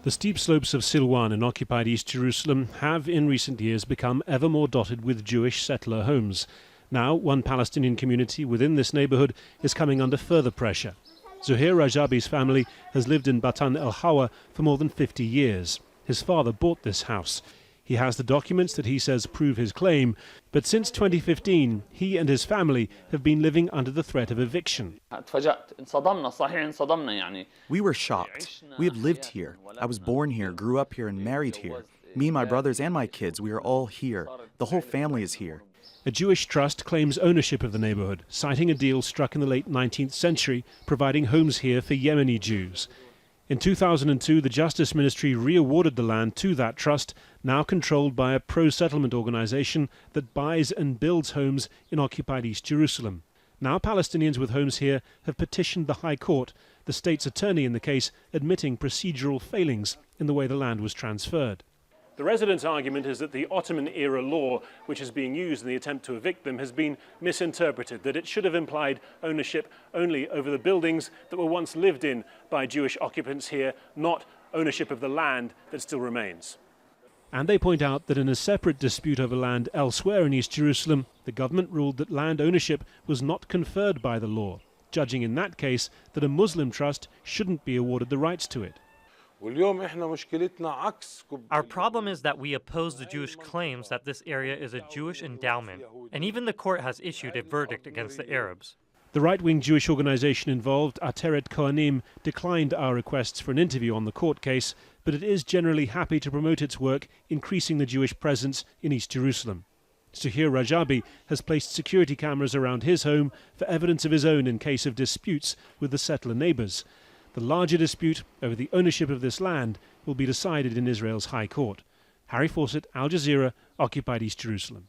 The steep slopes of Silwan in occupied East Jerusalem have in recent years become ever more dotted with Jewish settler homes. Now, one Palestinian community within this neighbourhood is coming under further pressure. ZUHEIR RAJABI's family has lived in Batan El Hawa for more than 50 years. His father bought this house. He has the documents that he says prove his claim, but since 2015, he and his family have been living under the threat of eviction. We were shocked. We had lived here. I was born here, grew up here, and married here. Me, my brothers, and my kids, we are all here. The whole family is here. A Jewish trust claims ownership of the neighbourhood, citing a deal struck in the late 19th century, providing homes here for Yemeni Jews. In 2002, the Justice Ministry re-awarded the land to that trust, now controlled by a pro-settlement organisation that buys and builds homes in occupied East Jerusalem. Now Palestinians with homes here have petitioned the High Court, the state's attorney in the case admitting procedural failings in the way the land was transferred. The residents' argument is that the Ottoman-era law, which is being used in the attempt to evict them, has been misinterpreted, that it should have implied ownership only over the buildings that were once lived in by Jewish occupants here, not ownership of the land that still remains. And they point out that in a separate dispute over land elsewhere in East Jerusalem, the government ruled that land ownership was not conferred by the law, judging in that case that a Muslim trust shouldn't be awarded the rights to it. Our problem is that we oppose the Jewish claims that this area is a Jewish endowment, and even the court has issued a verdict against the Arabs. The right-wing Jewish organisation involved, Ateret Kohanim, declined our requests for an interview on the court case, but it is generally happy to promote its work increasing the Jewish presence in East Jerusalem. ZUHEIR RAJABI has placed security cameras around his home for evidence of his own in case of disputes with the settler neighbours. The larger dispute over the ownership of this land will be decided in Israel's High Court. Fawcett, Al Jazeera, occupied East Jerusalem.